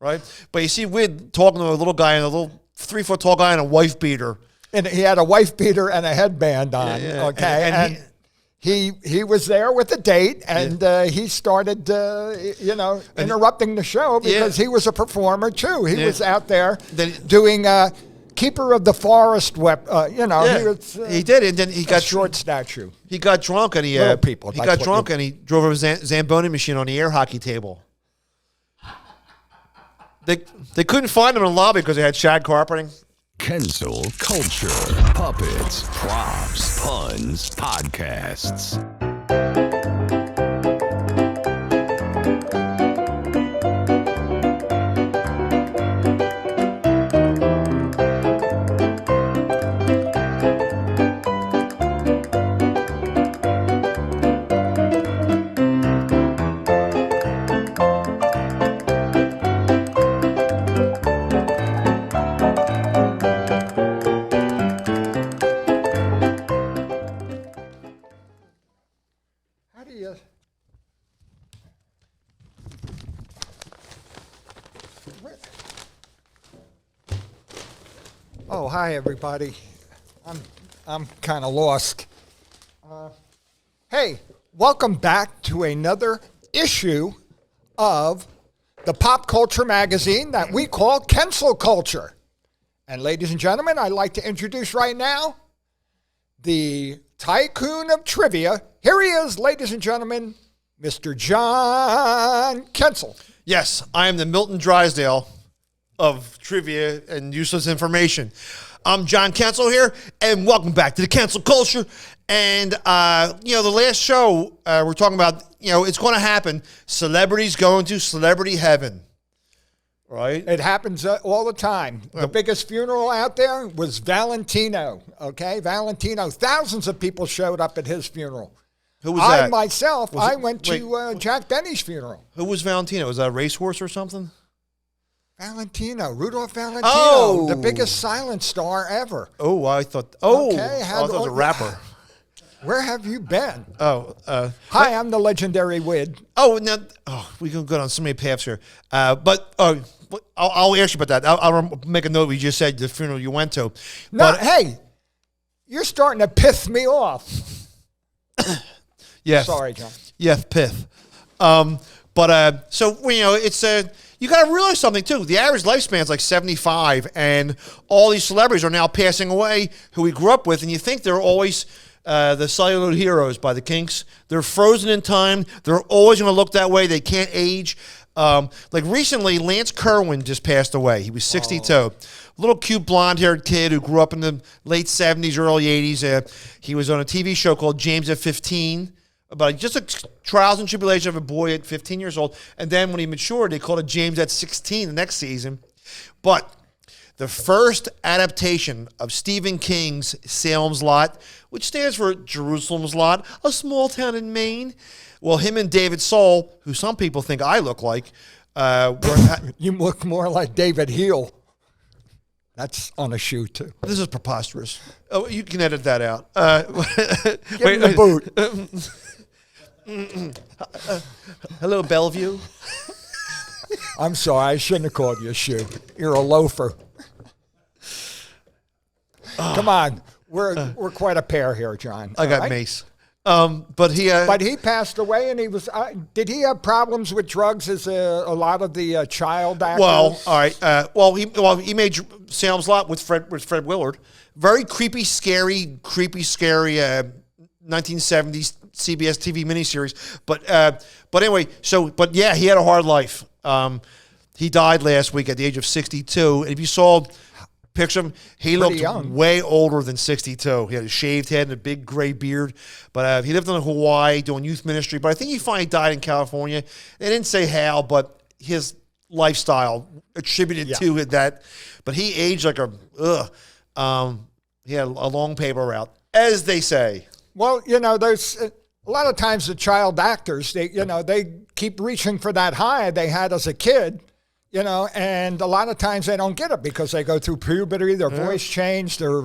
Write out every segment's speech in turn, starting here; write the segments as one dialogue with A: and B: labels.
A: right? But you see Wid talking to a little guy, and a little 3-foot tall guy in a wife beater.
B: And he had a wife beater and a headband on, okay?
A: And
B: he was there with a date, and he started, interrupting the show because he was a performer, too. He was out there doing Keeper of the Forest, he was,
A: he did, and then he got
B: short statue.
A: He got drunk, and he got drunk, and he drove a Zamboni machine on the air hockey table. They couldn't find him in the lobby because they had shag carpeting.
C: Kensil Culture, puppets, props, puns, podcasts.
B: Oh, hi everybody. I'm kind of lost. Hey, welcome back to another issue of the pop culture magazine that we call Kensil Culture. And ladies and gentlemen, I'd like to introduce right now the tycoon of trivia. Here he is, ladies and gentlemen, Mr. John Kensil.
A: Yes, I am the Milton Drysdale of trivia and useless information. I'm John Kensil here, and welcome back to the Kensil Culture. And, the last show, we're talking about, it's going to happen. Celebrities going to celebrity heaven, right?
B: It happens all the time. The biggest funeral out there was Valentino, okay? Valentino. Thousands of people showed up at his funeral.
A: Who was that?
B: I went to Jack Benny's funeral.
A: Who was Valentino? Was that a racehorse or something?
B: Rudolph Valentino,
A: oh,
B: the biggest silent star ever.
A: Oh, I thought. Oh,
B: okay,
A: I thought it was a rapper.
B: Where have you been?
A: Hi,
B: I'm the legendary Wid.
A: We can go down so many paths here. But I'll ask you about that. I'll make a note. We just said the funeral you went to.
B: Hey, you're starting to piss me off.
A: Yes.
B: Sorry, John.
A: Yes, pith. It's you got to realize something, too. The average lifespan is like 75, and all these celebrities are now passing away who we grew up with, and you think they're always the celluloid heroes by the Kinks. They're frozen in time. They're always going to look that way. They can't age. Like recently, Lance Kerwin just passed away. He was 62. A little cute blonde-haired kid who grew up in the late 70s, early 80s. He was on a TV show called James at 15. About just a trials and tribulation of a boy at 15 years old. And then when he matured, they called it James at 16 the next season. But the first adaptation of Stephen King's Salem's Lot, which stands for Jerusalem's Lot, a small town in Maine. Well, him and David Soul, who some people think I look like,
B: you look more like David Heel. That's on a shoe, too.
A: This is preposterous. Oh, you can edit that out.
B: Give him the boot.
A: Hello, Bellevue.
B: I'm sorry, I shouldn't have called you a shoe. You're a loafer. Come on, we're quite a pair here, John.
A: I got mace. But he
B: passed away, and he was. Did he have problems with drugs? As a lot of the child actors?
A: Well, all right. He made Salem's Lot with Fred Willard. Very creepy, scary 1970s CBS TV miniseries. But anyway, he had a hard life. He died last week at the age of 62. And if you saw picture of him, he looked young. Way older than 62. He had a shaved head and a big gray beard. But he lived in Hawaii doing youth ministry. But I think he finally died in California. They didn't say how, but his lifestyle attributed to that. But he aged like he had a long paper route, as they say.
B: Well, there's a lot of times the child actors, they keep reaching for that high they had as a kid, and a lot of times they don't get it because they go through puberty, their voice changed, their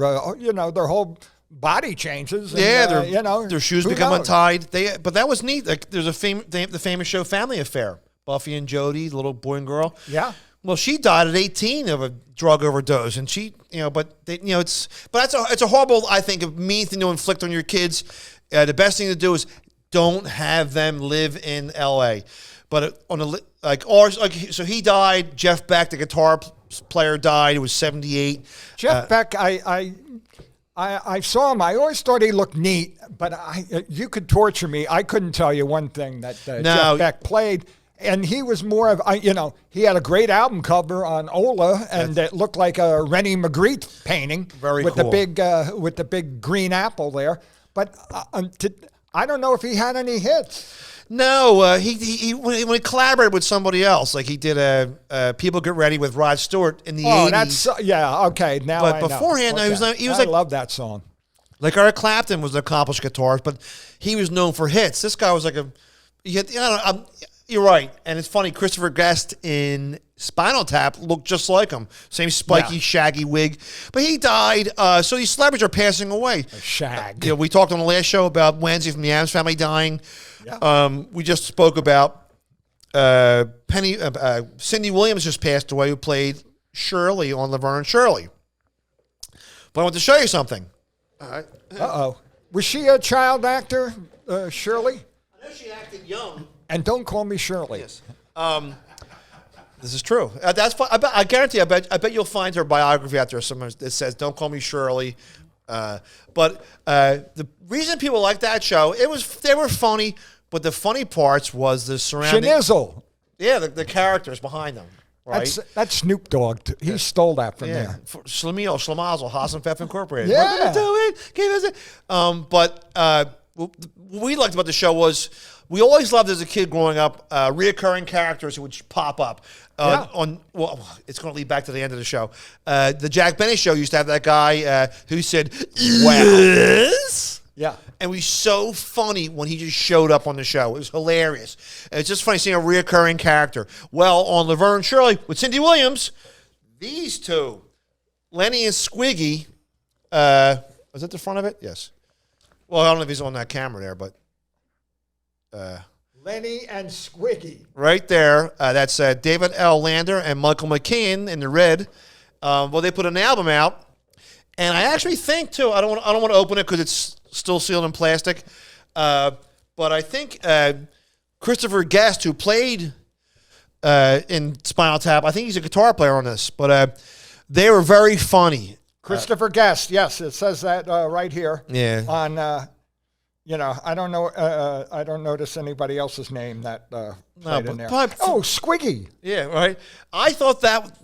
B: whole body changes. And,
A: their shoes become untied. But that was neat. Like, there's the famous show Family Affair, Buffy and Jody, the little boy and girl.
B: Yeah.
A: Well, she died at 18 of a drug overdose, and she, it's a horrible, I think, a mean thing to inflict on your kids. The best thing to do is don't have them live in L.A. But so he died. Jeff Beck, the guitar player, died. He was 78.
B: Jeff Beck, I saw him. I always thought he looked neat, but you could torture me. I couldn't tell you one thing that Jeff Beck played. And he was more of, he had a great album cover on Ola, and it looked like a Rennie Magritte painting with
A: cool.
B: the big green apple there. But I don't know if he had any hits.
A: No, he when he collaborated with somebody else, like he did "People Get Ready" with Rod Stewart in the 80s.
B: That's okay. Now,
A: but
B: I know.
A: beforehand,
B: Okay.
A: he was
B: I
A: like,
B: love that song.
A: Like Eric Clapton was an accomplished guitarist, but he was known for hits. This guy was like you're right, and it's funny. Christopher Guest in Spinal Tap looked just like him, same spiky, shaggy wig. But he died. So these celebrities are passing away.
B: Shag.
A: We talked on the last show about Wednesday from the Addams Family dying.
B: Yeah.
A: We just spoke about Cindy Williams just passed away, who played Shirley on Laverne and Shirley. But I want to show you something. All right.
B: Uh-oh. Was she a child actor, Shirley?
A: I know she acted young.
B: And don't call me Shirley.
A: Yes. This is true. That's fine. I guarantee. I bet you'll find her biography out there somewhere that says, "Don't call me Shirley." But the reason people like that show, they were funny, but the funny parts was the surrounding.
B: Schnizzle.
A: Yeah, the characters behind them. Right.
B: That's Snoop Dogg. He stole that from there.
A: Schlemiel, Schlemazel, Haas and Pfeff Incorporated.
B: Yeah.
A: We're gonna do it. Give us it. What we liked about the show was we always loved as a kid growing up reoccurring characters who would pop up. It's going to lead back to the end of the show. The Jack Benny show used to have that guy who said, "Yes."
B: Yeah.
A: And it was so funny when he just showed up on the show. It was hilarious. And it's just funny seeing a reoccurring character. Well, on Laverne and Shirley with Cindy Williams, these two, Lenny and Squiggy, was that the front of it? Yes. Well, I don't know if he's on that camera there, but
B: Lenny and Squiggy.
A: right there, that's David L. Lander and Michael McKean in the red. Well, they put an album out, and I actually think too. I don't want to open it because it's still sealed in plastic. But I think Christopher Guest, who played in Spinal Tap, I think he's a guitar player on this. But they were very funny.
B: Christopher Guest, yes, it says that right here.
A: Yeah.
B: On, I don't know. I don't notice anybody else's name that played in there. Squiggy.
A: Yeah, right. I thought that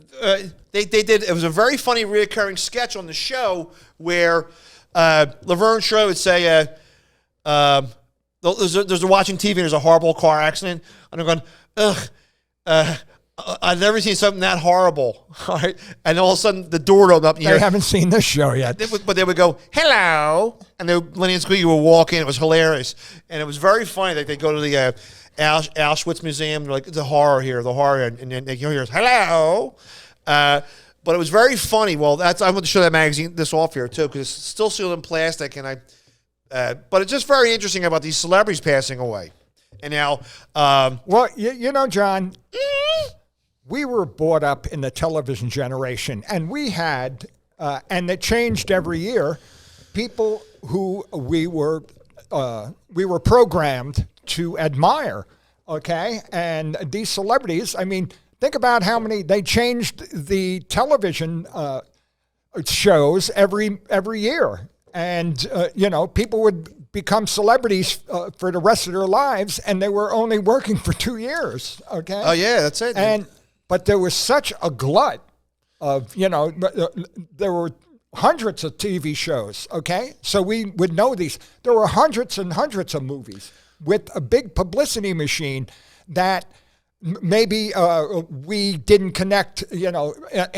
A: they did. It was a very funny reoccurring sketch on the show where Laverne and Shirley would say, "There's a watching TV and there's a horrible car accident," and they're going, "Ugh." I've never seen something that horrible. All right. And all of a sudden, the door opened up.
B: They haven't seen this show yet.
A: But they would go, "Hello." And Lenny and Squeaky would walk in. It was hilarious. And it was very funny. They go to the Auschwitz Museum. They're like, "It's a horror here, the horror." And then they hear, "Hello." But it was very funny. Well, I want to show that magazine, this off here, too, because it's still sealed in plastic. But it's just very interesting about these celebrities passing away. And now...
B: well, John... We were brought up in the television generation, and we had, and it changed every year, people who we were programmed to admire, okay? And these celebrities, I mean, think about how many, they changed the television shows every year. And, people would become celebrities for the rest of their lives, and they were only working for 2 years, okay?
A: Oh, yeah, that's it.
B: But there was such a glut of, there were hundreds of TV shows, okay? So we would know these. There were hundreds and hundreds of movies with a big publicity machine that maybe we didn't connect, in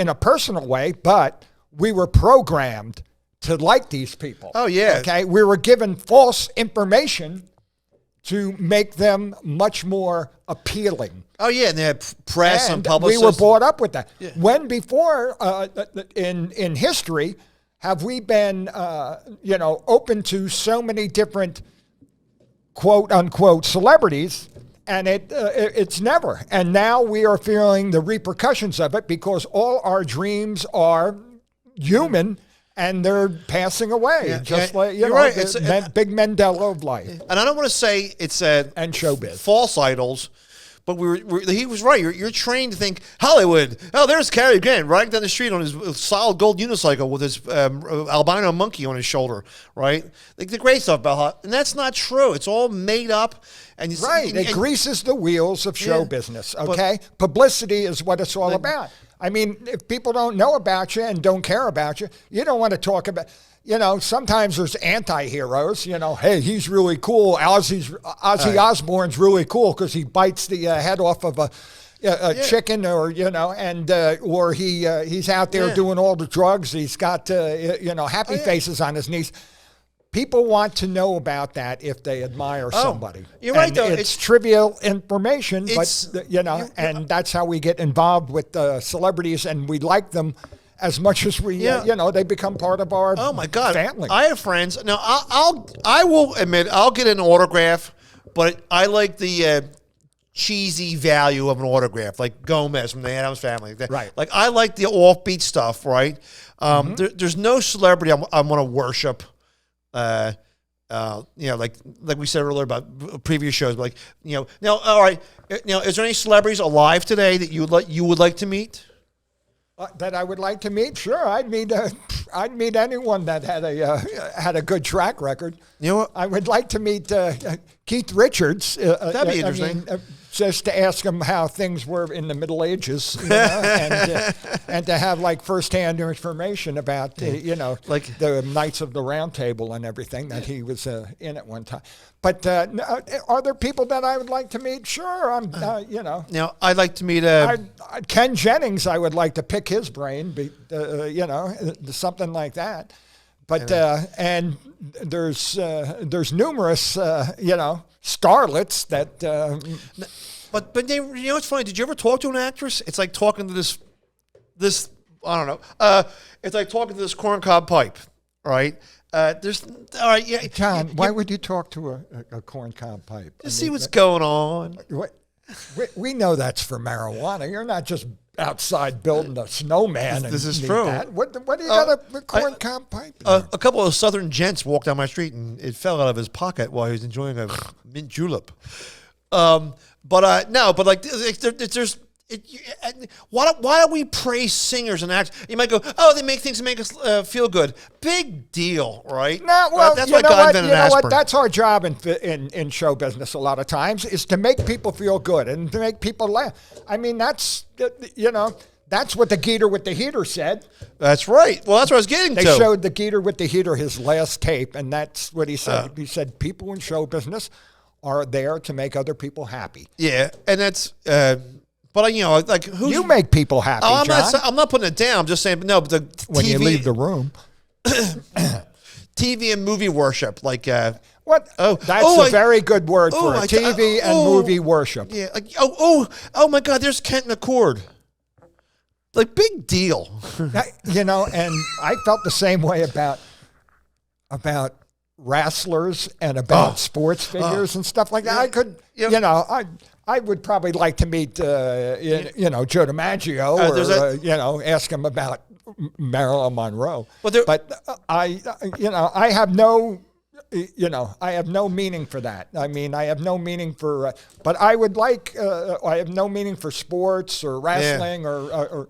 B: a personal way, but we were programmed to like these people.
A: Oh, yeah.
B: Okay? We were given false information to make them much more appealing.
A: Oh, yeah, and they had press and publicists.
B: We were brought up with that.
A: Yeah.
B: When before, in history, have we been, open to so many different quote-unquote celebrities And it's never. And now we are feeling the repercussions of it because all our dreams are human and they're passing away. Just like, you know,
A: right.
B: the big Mandela of life.
A: And I don't want to say it's
B: And showbiz.
A: false idols, but he was right. You're trained to think Hollywood. Oh, there's Cary Grant riding down the street on his solid gold unicycle with his albino monkey on his shoulder, right? Like the great stuff about Hollywood. And that's not true. It's all made up. And
B: It greases the wheels of show business, okay? Publicity is what it's all about. I mean, if people don't know about you and don't care about you, you don't want to talk about, you know, sometimes there's anti-heroes, you know, hey, he's really cool. Ozzy Osbourne's really cool because he bites the head off of a chicken or, you know, and or he's out there doing all the drugs. He's got, you know, happy faces on his knees. People want to know about that if they admire somebody.
A: You're right, though.
B: It's trivial information, but, you know, and that's how we get involved with celebrities, and we like them as much as we, you know, they become part of our family.
A: I have friends. Now, I will admit, I'll get an autograph, but I like the cheesy value of an autograph, like Gomez from the Addams Family.
B: Right.
A: Like, I like the offbeat stuff, right? There's no celebrity I want to worship. You know, like we said earlier about previous shows, like, you know, now, all right, now, is there any celebrities alive today that you would like to meet?
B: That I would like to meet? Sure, I'd meet anyone that had a good track record.
A: You know what?
B: I would like to meet Keith Richards.
A: That'd be interesting.
B: I mean, just to ask him how things were in the Middle Ages, you know, and to have like firsthand information about you know, like the Knights of the Round Table and everything that he was in at one time. But are there people that I would like to meet? Sure, you know.
A: Now, I'd like to meet
B: Ken Jennings. I would like to pick his brain, you know, something like that. But and there's numerous you know, starlets that.
A: But they, you know what's funny? Did you ever talk to an actress? It's like talking to this I don't know. It's like talking to this corncob pipe, right? There's all right, yeah.
B: John, why would you talk to a corncob pipe?
A: To see what's going on.
B: We know that's for marijuana. You're not just outside building a snowman.
A: This is true.
B: That. What do you got a corncob pipe?
A: A couple of Southern gents walked down my street and it fell out of his pocket while he was enjoying a mint julep. No, but like there's. Why don't we praise singers and actors? You might go, oh, they make things to make us feel good. Big deal, right?
B: No, well,
A: that's
B: you
A: why
B: know
A: God
B: what?
A: invented
B: You know
A: aspirin.
B: what? That's our job in show business a lot of times, is to make people feel good and to make people laugh. I mean, that's, you know, that's what the Geeter with the heater said.
A: That's right. Well, that's what I was getting
B: They
A: to.
B: showed the Geeter with the heater his last tape, and that's what he said. He said people in show business are there to make other people happy.
A: Yeah, and that's... but you know, like who's
B: you make people happy,
A: oh,
B: John.
A: I'm not putting it down. I'm just saying. No, but the
B: when
A: TV,
B: you leave the room,
A: TV and movie worship, like
B: what?
A: Oh,
B: that's a very good word for it. TV and movie worship.
A: Yeah. Like oh my God! There's Kent McCord. Like big deal.
B: You know, and I felt the same way about wrestlers and about sports figures and stuff like that. I could, you know, I would probably like to meet, you know, Joe DiMaggio or, you know, ask him about Marilyn Monroe. But you know, I have no, you know, I have no meaning for that. I mean, I have no meaning for, but I would like, I have no meaning for sports or wrestling or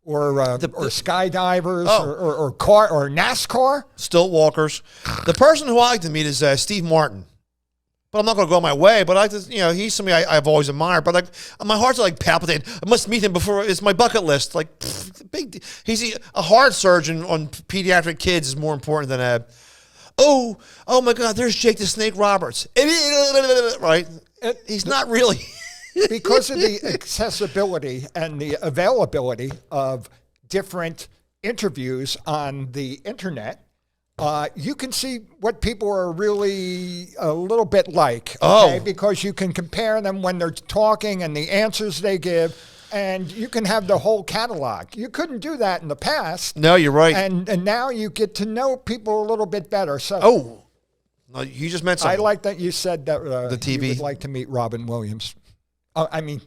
B: skydivers or car or NASCAR.
A: Stilt walkers. The person who I like to meet is Steve Martin. But I'm not going to go my way. But I like to, you know, he's somebody I've always admired. But like, my heart's like palpitating. I must meet him before. It's my bucket list. Like, big. He's a heart surgeon on pediatric kids is more important than oh my God, there's Jake the Snake Roberts. Right? He's not really.
B: Because of the accessibility and the availability of different interviews on the internet, you can see what people are really a little bit like, okay? Because you can compare them when they're talking and the answers they give, and you can have the whole catalog. You couldn't do that in the past.
A: No, you're right.
B: And now you get to know people a little bit better. So
A: No, you just meant
B: I
A: something.
B: like that you said that
A: The TV.
B: you would like to meet Robin Williams. I mean,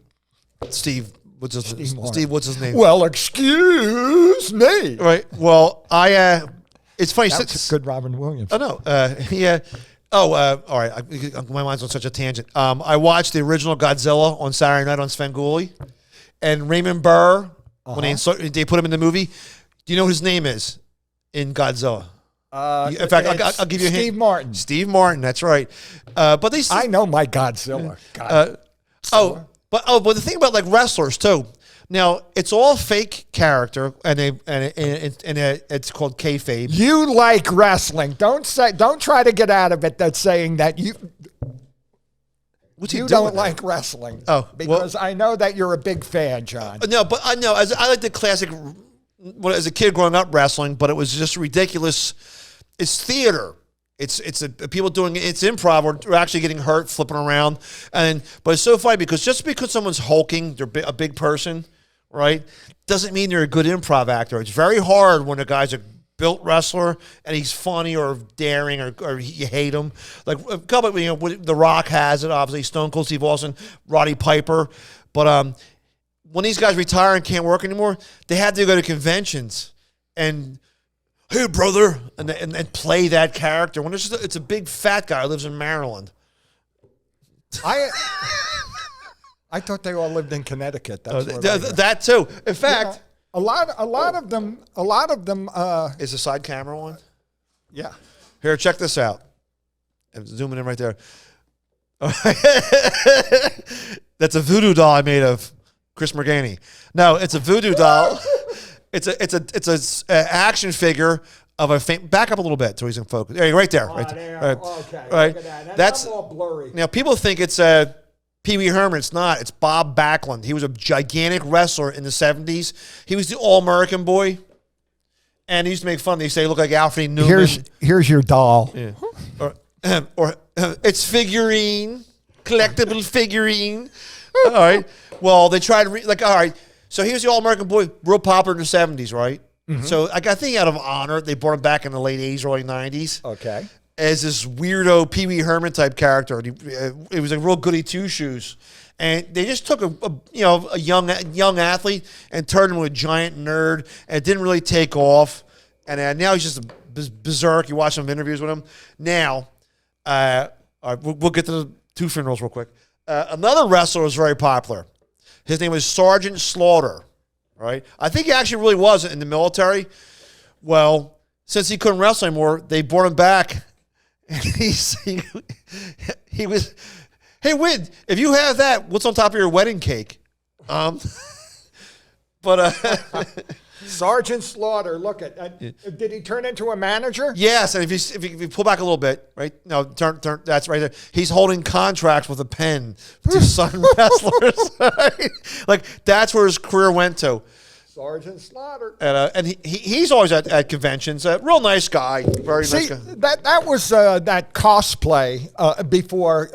A: Steve. What's his
B: Steve Martin.
A: Steve? What's his name?
B: well, excuse me.
A: Right. Well, it's funny.
B: That's good Robin Williams.
A: Oh no. Yeah. All right. My mind's on such a tangent. I watched the original Godzilla on Saturday night on Svengoolie, and Raymond Burr when they put him in the movie. Do you know what his name is in Godzilla? In fact, I'll give you a hint.
B: Steve Martin.
A: Steve Martin. That's right. But they.
B: I know my Godzilla. God.
A: But the thing about like wrestlers too. Now it's all fake character, and it's called kayfabe.
B: You like wrestling. Don't try to get out of it. That's saying that you don't like wrestling.
A: Oh,
B: because I know that you're a big fan, John.
A: No, but I know I like the classic. Well, as a kid growing up wrestling, but it was just ridiculous. It's theater. It's people doing it's improv or actually getting hurt, flipping around, but it's so funny because just because someone's hulking, they're a big person, right? Doesn't mean they're a good improv actor. It's very hard when a guy's a built wrestler and he's funny or daring or you hate him. Like a couple, The Rock has it, obviously. Stone Cold Steve Austin, Roddy Piper, but when these guys retire and can't work anymore, they had to go to conventions and. Hey, brother, and play that character. When it's a big fat guy who lives in Maryland.
B: I thought they all lived in Connecticut. That's
A: that too. In fact,
B: a lot of them.
A: Is the side camera on?
B: Yeah.
A: Here, check this out. I'm zooming in right there. That's a voodoo doll I made of Chris Morgani. No, it's a voodoo doll. It's a action figure of a back up a little bit so he's in focus. There, right there, right there. Right.
B: Okay,
A: right.
B: Look at that.
A: That's
B: all blurry.
A: Now people think it's Pee Wee Herman. It's not. It's Bob Backlund. He was a gigantic wrestler in the 70s. He was the All-American boy, and he used to make fun. They say he looked like Alfred Newman.
B: Here's your doll.
A: Yeah. Or it's figurine, collectible figurine. All right. Well, they tried to all right. So he was the All-American boy, real popular in the 70s, right? Mm-hmm. So I think out of honor, they brought him back in the late 80s, early 90s.
B: Okay.
A: As this weirdo Pee Wee Herman type character. And it was a real goody two-shoes. And they just took a young athlete and turned him into a giant nerd, and it didn't really take off. And now he's just a berserk. You watch some interviews with him. Now, all right, we'll get to the two funerals real quick. Another wrestler was very popular. His name was Sergeant Slaughter, right? I think he actually really was in the military. Well, since he couldn't wrestle anymore, they brought him back. And he was, hey, Win, if you have that, what's on top of your wedding cake?
B: Sergeant Slaughter, look at did he turn into a manager?
A: Yes, and if you pull back a little bit, right? No, turn. That's right there. He's holding contracts with a pen to sign wrestlers. Right? Like that's where his career went to.
B: Sergeant Slaughter,
A: and he's always at conventions. A real nice guy, very nice guy.
B: That was that cosplay before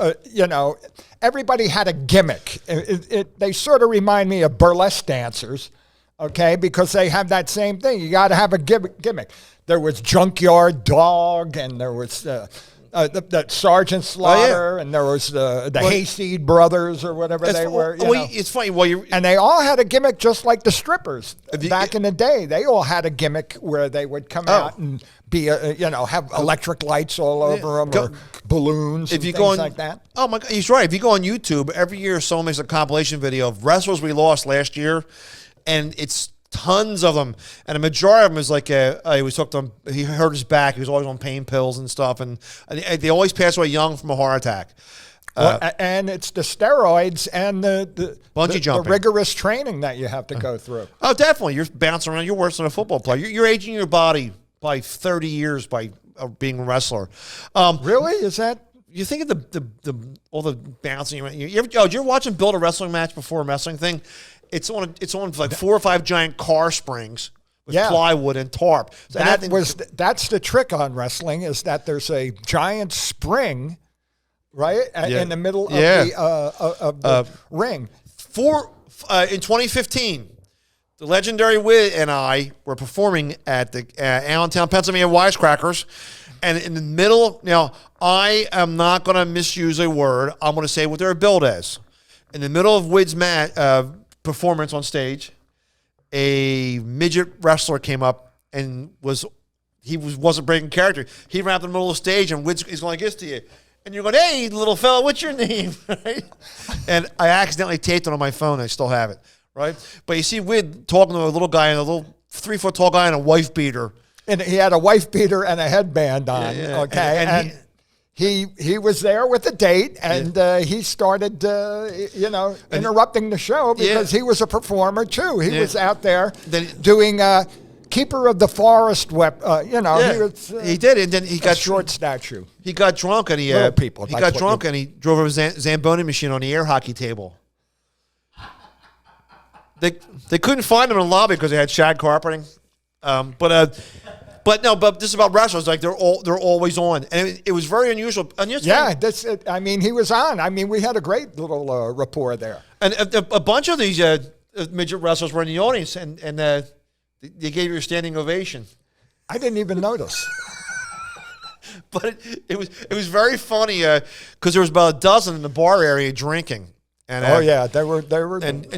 B: everybody had a gimmick. They sort of remind me of burlesque dancers. Okay, because they have that same thing. You got to have a gimmick. There was Junkyard Dog, and there was the Sergeant Slaughter, and there was the Hayseed Brothers or whatever they were.
A: It's funny.
B: And they all had a gimmick just like the strippers back in the day. They all had a gimmick where they would come out and be have electric lights all over them or balloons and things like that.
A: Oh my God, he's right. If you go on YouTube, every year someone makes a compilation video of wrestlers we lost last year. And it's tons of them. And a majority of them is like, he was hooked on, he hurt his back. He was always on pain pills and stuff. And they always pass away young from a heart attack.
B: And it's the steroids and the
A: bungee jumping,
B: the rigorous training that you have to go through.
A: Oh, definitely. You're bouncing around. You're worse than a football player. You're aging your body by 30 years by being a wrestler.
B: Really? Is that?
A: You think of the all the bouncing around. You're watching build a wrestling match before a wrestling thing. It's on like 4 or 5 giant car springs with plywood and tarp. So
B: that's the trick on wrestling is that there's a giant spring, right, in the middle of the ring.
A: In 2015, The legendary Wit and I were performing at the Allentown, Pennsylvania Wisecrackers. And in the middle, now, I am not going to misuse a word. I'm going to say what they're billed as. In the middle of Wid's performance on stage, a midget wrestler came up and wasn't breaking character. He ran up in the middle of the stage, and Wid's going like this to you. And you're going, hey, little fella, what's your name? Right? And I accidentally taped it on my phone. I still have it. Right? But you see Wid talking to a little guy, and a little 3-foot tall guy in a wife beater.
B: And he had a wife beater and a headband on.
A: Yeah.
B: Okay. And he was there with a date, and he started, interrupting the show because he was a performer too. He was out there doing Keeper of the Forest. He was.
A: He did, and then he got
B: short statue.
A: He got drunk, and he got drunk, and he drove a Zamboni machine on the air hockey table. They couldn't find him in the lobby because they had shag carpeting. But this is about wrestlers. Like they're always on, and it was very unusual. And he
B: was on. I mean, we had a great little rapport there.
A: And a bunch of these midget wrestlers were in the audience, and they gave you a standing ovation.
B: I didn't even notice.
A: But it was very funny because there was about a dozen in the bar area drinking. And,
B: they were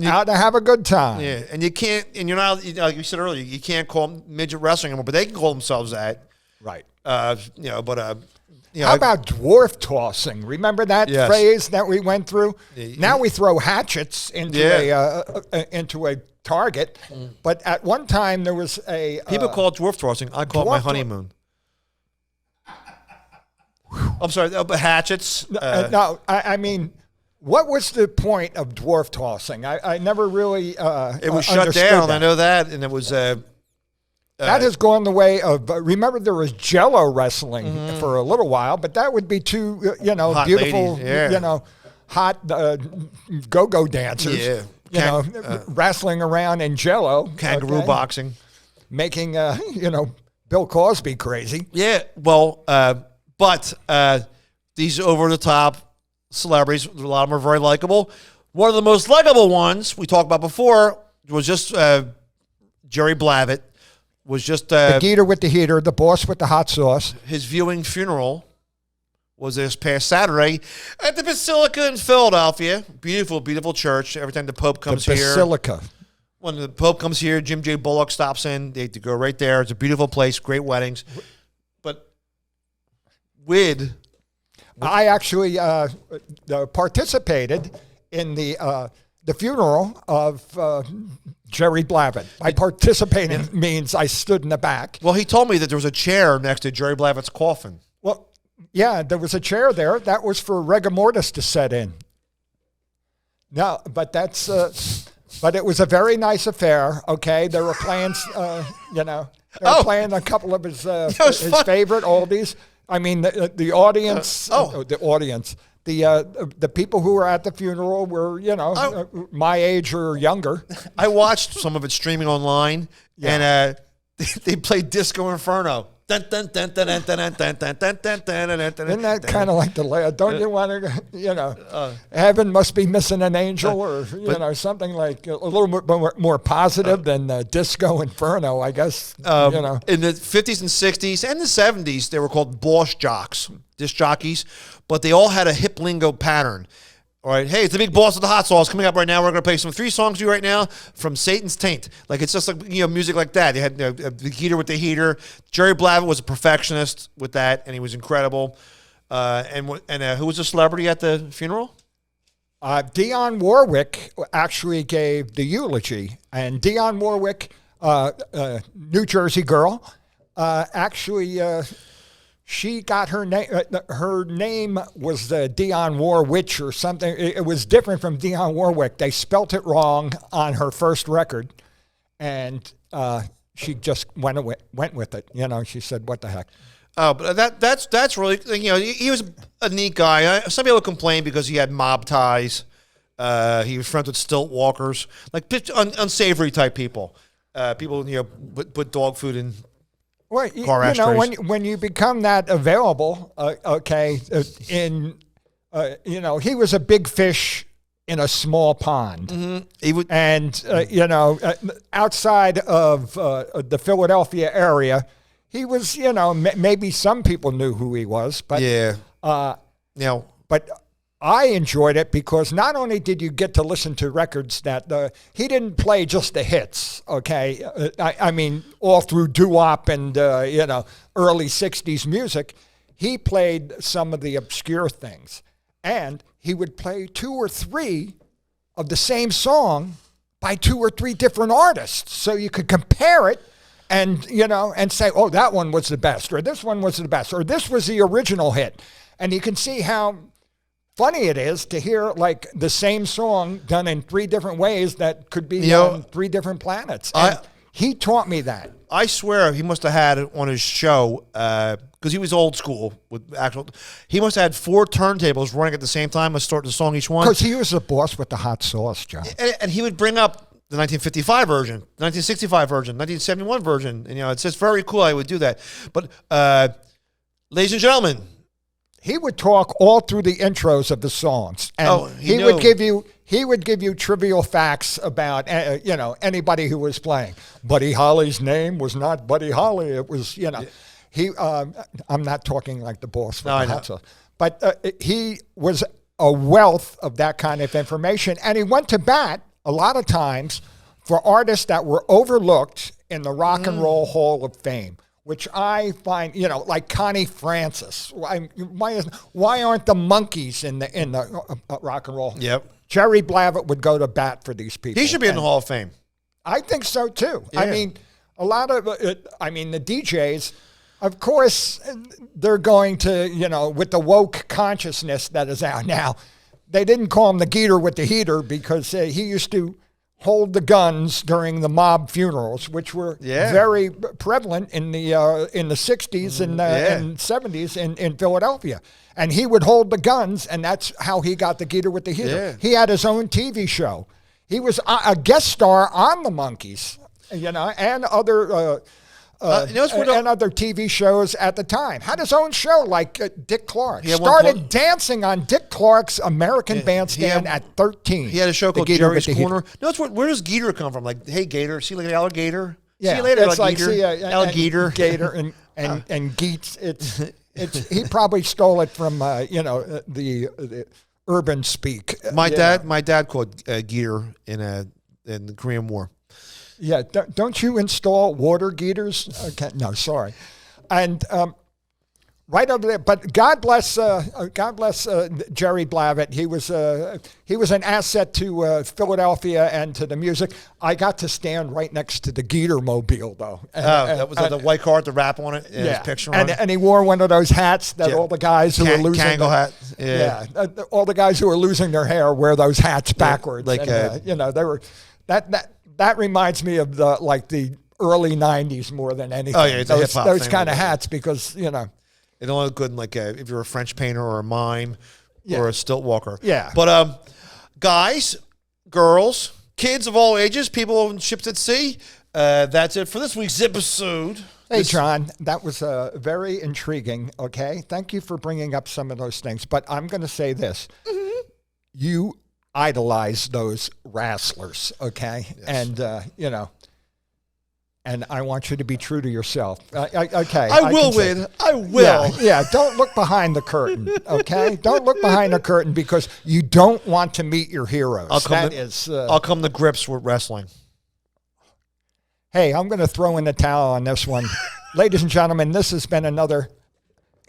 B: out to have a good time.
A: Yeah, and you can't, and you're not, like you said earlier, you can't call them midget wrestling anymore, but they can call themselves that.
B: Right.
A: How
B: about dwarf tossing? Remember that phrase that we went through? Now we throw hatchets into a target, but at one time there was a
A: people call it dwarf tossing. I call it my honeymoon. I'm sorry, hatchets.
B: No, I mean. What was the point of dwarf tossing? I never really
A: it was shut down. I know that, and it was
B: that has gone the way of. Remember, there was Jello wrestling for a little while, but that would be two
A: hot
B: beautiful
A: ladies,
B: hot go-go dancers. Yeah, wrestling around in Jello,
A: kangaroo boxing,
B: making Bill Cosby crazy.
A: Yeah, well, but these over the top celebrities, a lot of them are very likable. One of the most likable ones we talked about before was just Jerry Blavat. Was just
B: the geeter with the heater, the boss with the hot sauce.
A: His viewing funeral was this past Saturday at the Basilica in Philadelphia. Beautiful, beautiful church. Every time the Pope comes here.
B: Basilica.
A: When the Pope comes here, Jim J. Bullock stops in. They go right there. It's a beautiful place, great weddings. But
B: I actually participated in the funeral of Jerry Blavat. By participating means I stood in the back.
A: Well, he told me that there was a chair next to Jerry Blavat's coffin.
B: Well, yeah, there was a chair there. That was for rigor mortis to set in. No, but that's. But it was a very nice affair. Okay, they were playing. Playing a couple of his favorite oldies. I mean, the audience, the people who were at the funeral were, my age or younger.
A: I watched some of it streaming online, and they played Disco Inferno. Isn't
B: that kind of like the last? Don't you want to, heaven must be missing an angel, or something like a little more positive than Disco Inferno, I guess.
A: In the 50s and 60s and the 70s, they were called boss jocks, disc jockeys, but they all had a hip lingo pattern. All right, hey, it's the big boss of the hot sauce coming up right now. We're going to play 3 songs to you right now from Satan's Taint. Like, it's just like, music like that. They had the heater with the heater. Jerry Blavat was a perfectionist with that, and he was incredible. And who was the celebrity at the funeral?
B: Dionne Warwick actually gave the eulogy. And Dionne Warwick, New Jersey girl, actually... she got her name. Her name was Dionne Warwick or something. It was different from Dionne Warwick. They spelt it wrong on her first record, and she just went with it. She said, "What the heck."
A: Oh, but that's really, he was a neat guy. Some people complain because he had mob ties. He was friends with stilt walkers, like unsavory type people. People put dog food in.
B: Well, when you become that available, he was a big fish in a small pond.
A: He would,
B: And, outside of the Philadelphia area, he was, maybe some people knew who he was, but but I enjoyed it because not only did you get to listen to records that he didn't play just the hits, okay? I mean, all through doo-wop and, early 60s music, he played some of the obscure things. And he would play 2 or 3 of the same song by 2 or 3 different artists. So you could compare it and say, oh, that one was the best, or this one was the best, or this was the original hit. And you can see how funny it is to hear like the same song done in 3 different ways that could be on 3 different planets. And he taught me that.
A: I swear he must have had it on his show because he was old school with actual. He must have had 4 turntables running at the same time, and start the song each one.
B: Because he was the boss with the hot sauce, John.
A: And he would bring up the 1955 version, 1965 version, 1971 version. And, it's just very cool I would do that. But, ladies and gentlemen,
B: he would talk all through the intros of the songs, and he would give you trivial facts about anybody who was playing. Buddy Holly's name was not Buddy Holly; it was he. I'm not talking like the boss, but he was a wealth of that kind of information, and he went to bat a lot of times for artists that were overlooked in the Rock and Roll Hall of Fame, which I find, like Connie Francis. Why aren't the Monkees in the Rock and Roll?
A: Yep.
B: Jerry Blavat would go to bat for these people.
A: He should be in the Hall of Fame.
B: I think so too.
A: Yeah.
B: I mean, a lot of the DJs, of course, they're going to, with the woke consciousness that is out now, they didn't call him the Geeter with the heater because he used to hold the guns during the mob funerals, which were very prevalent in the 60s and 70s in Philadelphia. And he would hold the guns, and that's how he got the Geeter with the heater.
A: Yeah.
B: He had his own TV show. He was a guest star on the Monkees, and other and other TV shows at the time. Had his own show, like Dick Clark. Started dancing on Dick Clark's American Bandstand at 13.
A: He had a show called Jerry's Corner. Where does Geeter come from? Like, hey, Gator, see you later, alligator.
B: Yeah,
A: see you later,
B: it's like
A: alligator.
B: Gator and Geets. It's he probably stole it from the urban speak.
A: My dad called Geeter in the Korean War.
B: Yeah, don't you install water heaters? Okay, no, sorry. And right over there, but God bless Jerry Blavat. He was an asset to Philadelphia and to the music. I got to stand right next to the Geeter mobile, though.
A: That was the white car with the wrap on it. His picture on it.
B: And he wore one of those hats that all the guys who were losing
A: Kangol hat.
B: Yeah, all the guys who were losing their hair wear those hats backwards.
A: Like
B: they were that reminds me of the early '90s more than anything.
A: Oh yeah, it's
B: those kind of hats because
A: it only look good in if you're a French painter or a mime or a stilt walker.
B: Yeah.
A: But guys, girls, kids of all ages, people on ships at sea. That's it for this week's episode.
B: Hey, John, that was very intriguing. Okay, thank you for bringing up some of those things. But I'm going to say this: you idolize those wrestlers, okay? Yes. And and I want you to be true to yourself. Okay.
A: I will win. I will.
B: Yeah, don't look behind the curtain, okay? Don't look behind the curtain because you don't want to meet your heroes.
A: I'll come to grips with wrestling.
B: Hey, I'm going to throw in the towel on this one. Ladies and gentlemen, this has been another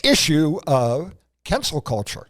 B: issue of Kensil Culture.